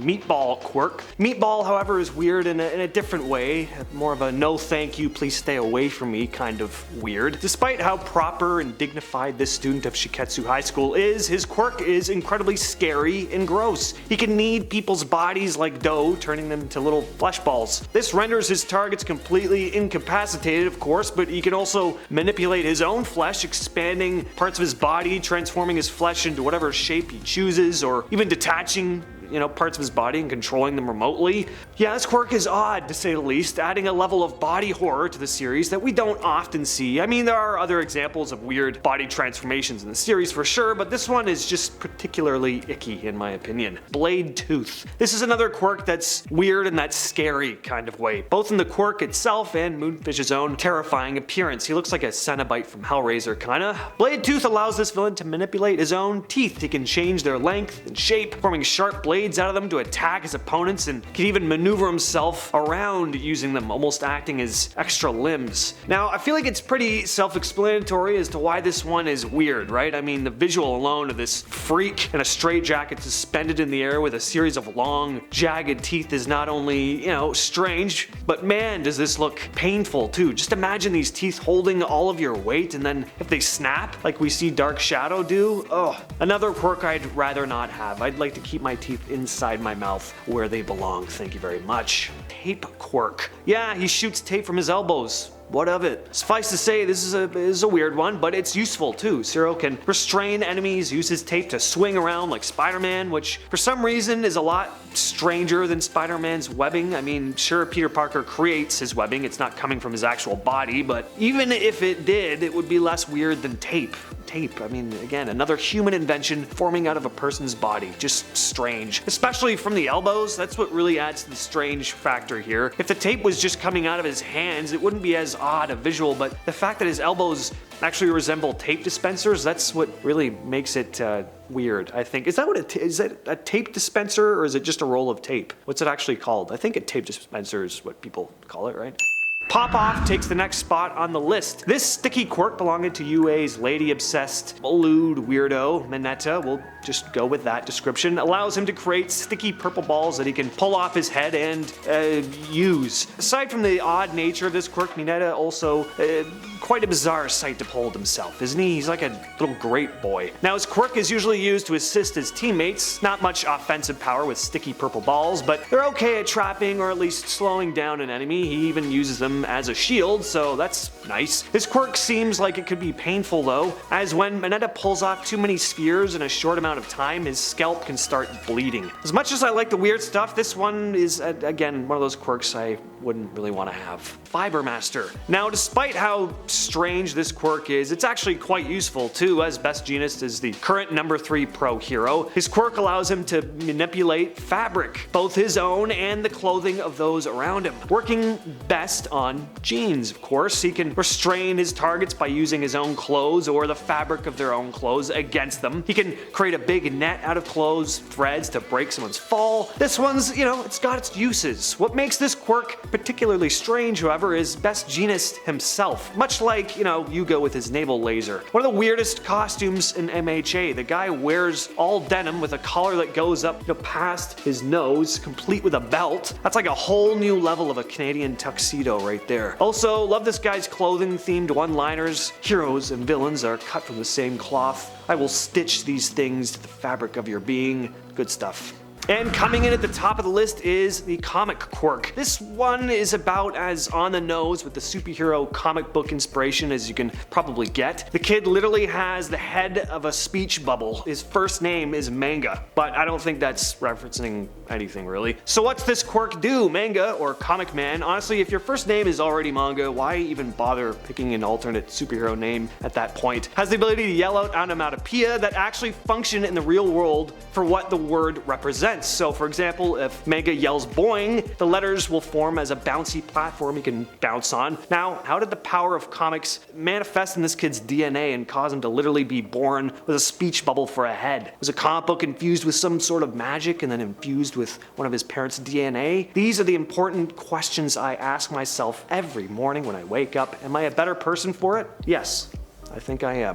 Meatball Quirk. Meatball, however, is weird in a different way, more of a no thank you, please stay away from me kind of weird. Despite how proper and dignified this student of Shiketsu High School is, his quirk is incredibly scary and gross. He can knead people's bodies like dough, turning them into little flesh balls. This renders his targets completely incapacitated, of course, but he can also manipulate his own flesh, expanding parts of his body, transforming his flesh into whatever shape he chooses, or even detaching parts of his body and controlling them remotely. Yeah, this quirk is odd to say the least, adding a level of body horror to the series that we don't often see. I mean, there are other examples of weird body transformations in the series for sure, but this one is just particularly icky in my opinion. Blade Tooth. This is another quirk that's weird in that scary kind of way, both in the quirk itself and Moonfish's own terrifying appearance. He looks like a Cenobite from Hellraiser kinda. Blade Tooth allows this villain to manipulate his own teeth. He can change their length and shape, forming sharp blades out of them to attack his opponents, and can even maneuver himself around using them, almost acting as extra limbs. Now, I feel like it's pretty self-explanatory as to why this one is weird, right? I mean, the visual alone of this freak in a straitjacket suspended in the air with a series of long, jagged teeth is not only, strange, but man, does this look painful too. Just imagine these teeth holding all of your weight, and then if they snap, like we see Dark Shadow do, another quirk I'd rather not have. I'd like to keep my teeth inside my mouth where they belong, thank you very much. Tape quirk. Yeah, he shoots tape from his elbows. What of it? Suffice to say, this is a weird one, but it's useful too. Zero can restrain enemies, use his tape to swing around like Spider-Man, which for some reason is a lot stranger than Spider-Man's webbing. I mean, sure, Peter Parker creates his webbing, it's not coming from his actual body, but even if it did, it would be less weird than tape. I mean, again, another human invention forming out of a person's body. Just strange. Especially from the elbows, that's what really adds to the strange factor here. If the tape was just coming out of his hands, it wouldn't be as odd a visual, but the fact that his elbows actually resemble tape dispensers, that's what really makes it weird, I think. Is that a tape dispenser, or is it just a roll of tape? What's it actually called? I think a tape dispenser is what people call it, right? Pop-Off takes the next spot on the list. This sticky quirk belonging to UA's lady-obsessed, lewd weirdo, Mineta, we'll just go with that description, allows him to create sticky purple balls that he can pull off his head and use. Aside from the odd nature of this quirk, Mineta also quite a bizarre sight to behold himself, isn't he? He's like a little great boy. Now, his quirk is usually used to assist his teammates, not much offensive power with sticky purple balls, but they're okay at trapping or at least slowing down an enemy. He even uses them as a shield, so that's nice. His quirk seems like it could be painful though, as when Mineta pulls off too many spheres in a short amount of time, his scalp can start bleeding. As much as I like the weird stuff, this one is, again, one of those quirks I wouldn't really want to have. Fiber Master. Now, despite how strange this quirk is, it's actually quite useful too, as Best Jeanist is the current number 3 pro hero. His quirk allows him to manipulate fabric, both his own and the clothing of those around him, working best on jeans, of course. He can restrain his targets by using his own clothes or the fabric of their own clothes against them. He can create a big net out of clothes threads to break someone's fall. This one's, it's got its uses. What makes this quirk particularly strange, however, is Best Jeanist himself. Much like, Yugo with his naval laser. One of the weirdest costumes in MHA. The guy wears all denim with a collar that goes up past his nose, complete with a belt. That's like a whole new level of a Canadian tuxedo right there. Also, love this guy's clothing themed one-liners. Heroes and villains are cut from the same cloth. I will stitch these things to the fabric of your being. Good stuff. And coming in at the top of the list is the comic quirk. This one is about as on the nose with the superhero comic book inspiration as you can probably get. The kid literally has the head of a speech bubble. His first name is Manga, but I don't think that's referencing anything really. So what's this quirk do? Manga, or Comic Man, honestly, if your first name is already Manga, why even bother picking an alternate superhero name at that point? Has the ability to yell out onomatopoeia that actually function in the real world for what the word represents. So for example, if Mega yells boing, the letters will form as a bouncy platform you can bounce on. Now, how did the power of comics manifest in this kid's DNA and cause him to literally be born with a speech bubble for a head? Was a comic book infused with some sort of magic and then infused with one of his parents' DNA? These are the important questions I ask myself every morning when I wake up. Am I a better person for it? Yes, I think I am.